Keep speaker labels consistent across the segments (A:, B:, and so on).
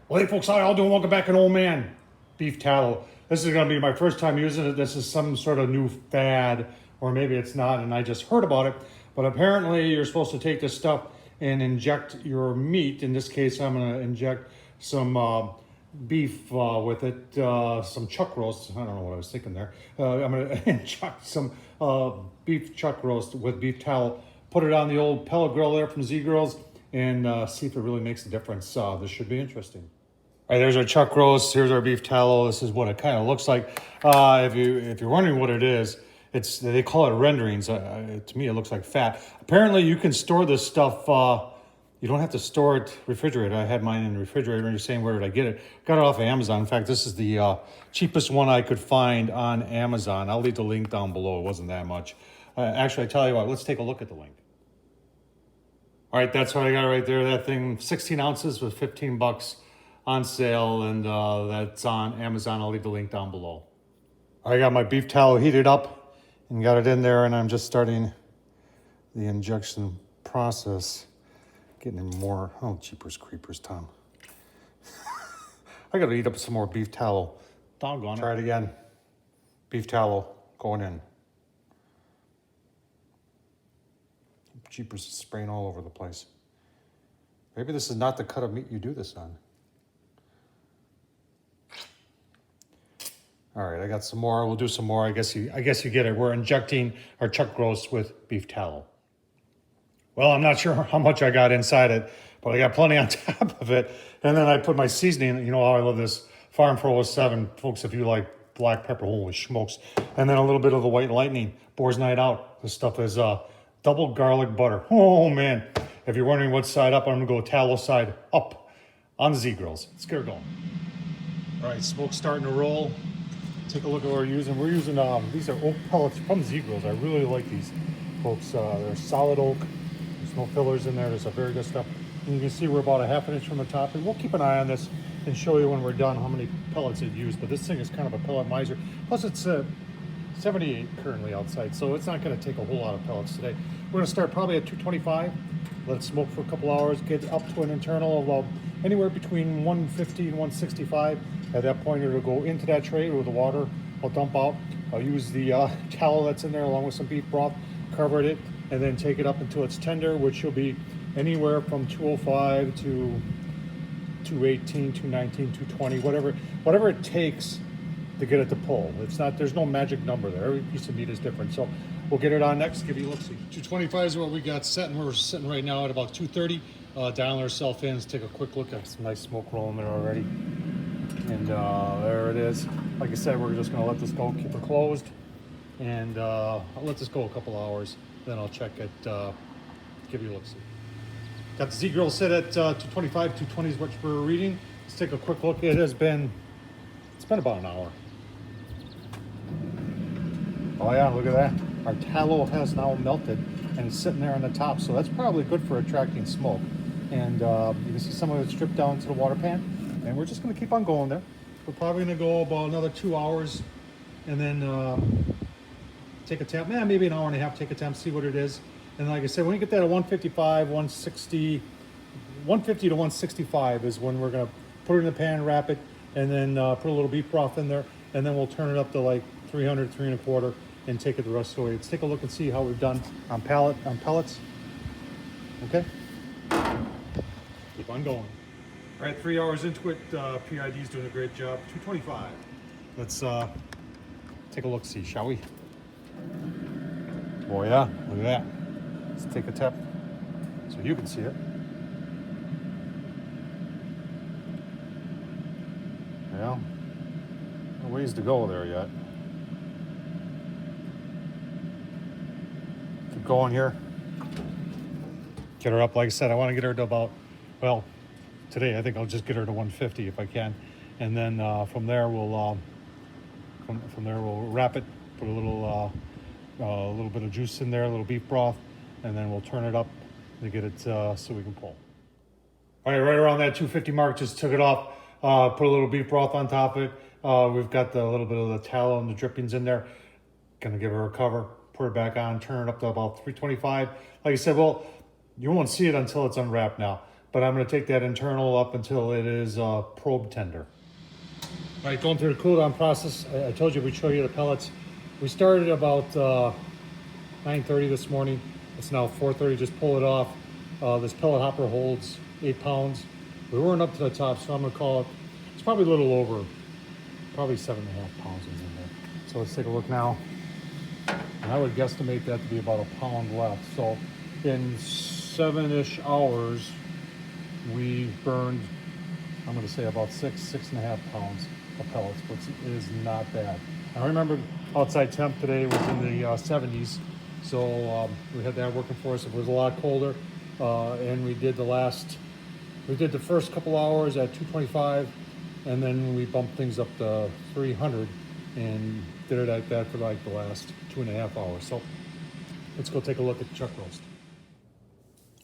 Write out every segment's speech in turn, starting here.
A: Well, hey folks, how y'all doing? Welcome back to Old Man Beef Tallow. This is going to be my first time using it. This is some sort of new fad, or maybe it's not, and I just heard about it. But apparently you're supposed to take this stuff and inject your meat. In this case, I'm going to inject some beef with it, some chuck roast. I don't know what I was thinking there. I'm going to inject some beef chuck roast with beef tallow. Put it on the old pellet grill there from Z Grills and see if it really makes a difference. This should be interesting. All right, there's our chuck roast. Here's our beef tallow. This is what it kind of looks like. If you're wondering what it is, they call it renderings. To me, it looks like fat. Apparently, you can store this stuff. You don't have to store it refrigerated. I had mine in the refrigerator, and you're saying, where did I get it? Got it off of Amazon. In fact, this is the cheapest one I could find on Amazon. I'll leave the link down below. It wasn't that much. Actually, I tell you what, let's take a look at the link. All right, that's what I got right there. That thing, 16 ounces was 15 bucks on sale, and that's on Amazon. I'll leave the link down below. I got my beef tallow heated up and got it in there, and I'm just starting the injection process. Getting in more, oh, jeepers creepers, Tom. I gotta heat up some more beef tallow. Doggone it. Try it again. Beef tallow going in. Jeepers is spraying all over the place. Maybe this is not the cut of meat you do this on. All right, I got some more. We'll do some more. I guess you get it. We're injecting our chuck roast with beef tallow. Well, I'm not sure how much I got inside it, but I got plenty on top of it. And then I put my seasoning. You know how I love this Farm 407, folks. If you like black pepper, holy smokes! And then a little bit of the White Lightning, Boar's Night Out. This stuff is double garlic butter. Oh man! If you're wondering what side up, I'm gonna go tallow side up on the Z Grills. Let's get her going. All right, smoke's starting to roll. Take a look at what we're using. We're using, these are oak pellets from Z Grills. I really like these, folks. They're solid oak. There's no fillers in there. There's a very good stuff. And you can see we're about a half an inch from the top. And we'll keep an eye on this and show you when we're done how many pellets it used. But this thing is kind of a pellet miser. Plus it's 78 currently outside, so it's not going to take a whole lot of pellets today. We're going to start probably at 225. Let it smoke for a couple hours. Get up to an internal of anywhere between 150 and 165. At that point, it'll go into that tray with the water. I'll dump out. I'll use the tallow that's in there along with some beef broth, cover it, and then take it up until it's tender, which will be anywhere from 205 to 218, 219, 220, whatever it takes to get it to pull. It's not, there's no magic number there. Every piece of meat is different. So we'll get it on next, give you a look-see. 225 is what we got set, and we're sitting right now at about 230. Dialing ourselves in, let's take a quick look at some nice smoke rolling there already. And there it is. Like I said, we're just gonna let this go, keep it closed, and I'll let this go a couple hours. Then I'll check it, give you a look-see. Got the Z Grill set at 225, 220 is what we're reading. Let's take a quick look. It's been about an hour. Oh yeah, look at that. Our tallow has now melted and it's sitting there on the top, so that's probably good for attracting smoke. And you can see some of it stripped down to the water pan, and we're just gonna keep on going there. We're probably gonna go about another 2 hours and then take a temp, maybe an hour and a half, take a temp, see what it is. And like I said, when you get that at 155, 160, 150 to 165 is when we're gonna put it in the pan, wrap it, and then put a little beef broth in there, and then we'll turn it up to like 300, 325, and take it the rest of the way. Let's take a look and see how we've done on pellets. Okay? Keep on going. All right, 3 hours into it, PID's doing a great job. 225. Let's take a look-see, shall we? Oh yeah, look at that. Let's take a tap so you can see it. Yeah, no ways to go there yet. Keep going here. Get her up. Like I said, I want to get her to about, well, today I think I'll just get her to 150 if I can, and then from there we'll we'll wrap it, put a little bit of juice in there, a little beef broth, and then we'll turn it up to get it so we can pull. All right, right around that 250 mark, just took it off. Put a little beef broth on top of it. We've got the little bit of the tallow and the drippings in there. Gonna give her a cover, put it back on, turn it up to about 325. Like I said, well, you won't see it until it's unwrapped now. but I'm going to take that internal up until it is probe tender. All right, going through the cool down process. I told you we'd show you the pellets. We started about 9:30 this morning. It's now 4:30. Just pull it off. This pellet hopper holds 8 pounds. We weren't up to the top, so I'm going to call it. It's probably a little over, probably 7.5 pounds is in there. So let's take a look now. And I would guesstimate that to be about a pound left. So in 7-ish hours, we burned, I'm going to say about 6.5 pounds of pellets, which is not bad. I remember outside temp today was in the 70s, so we had that working for us. It was a lot colder, and we did the first couple hours at 225, and then we bumped things up to 300, and did it like that for like the last 2.5 hours. So let's go take a look at the chuck roast.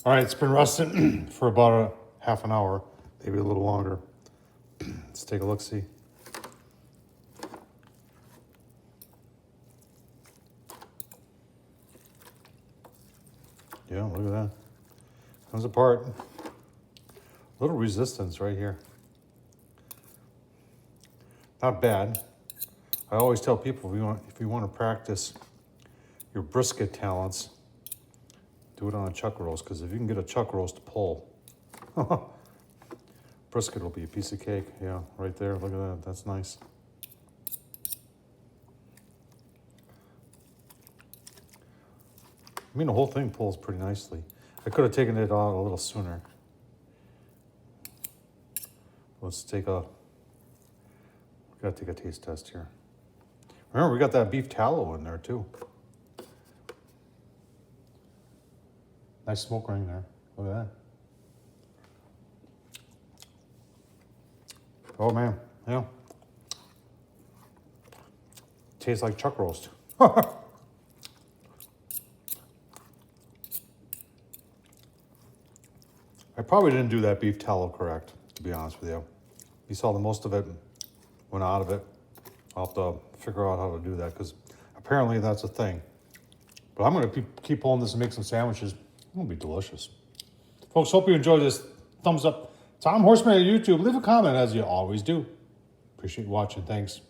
A: All right, it's been roasting for about a half an hour, maybe a little longer. Let's take a look, see. Yeah, look at that. Comes apart. A little resistance right here. Not bad. I always tell people if you want to practice your brisket talents, do it on a chuck roast, because if you can get a chuck roast to pull, brisket will be a piece of cake. Yeah, right there. Look at that. That's nice. I mean, the whole thing pulls pretty nicely. I could have taken it out a little sooner. Let's take a, we gotta take a taste test here. Remember, we got that beef tallow in there too. Nice smoke ring there. Look at that. Oh man, yeah. Tastes like chuck roast. I probably didn't do that beef tallow correct, to be honest with you. You saw the most of it went out of it. I'll have to figure out how to do that, because apparently that's a thing. But I'm going to keep pulling this and make some sandwiches. It'll be delicious. Folks, hope you enjoyed this. Thumbs up. Tom Horseman at YouTube. Leave a comment, as you always do. Appreciate you watching. Thanks.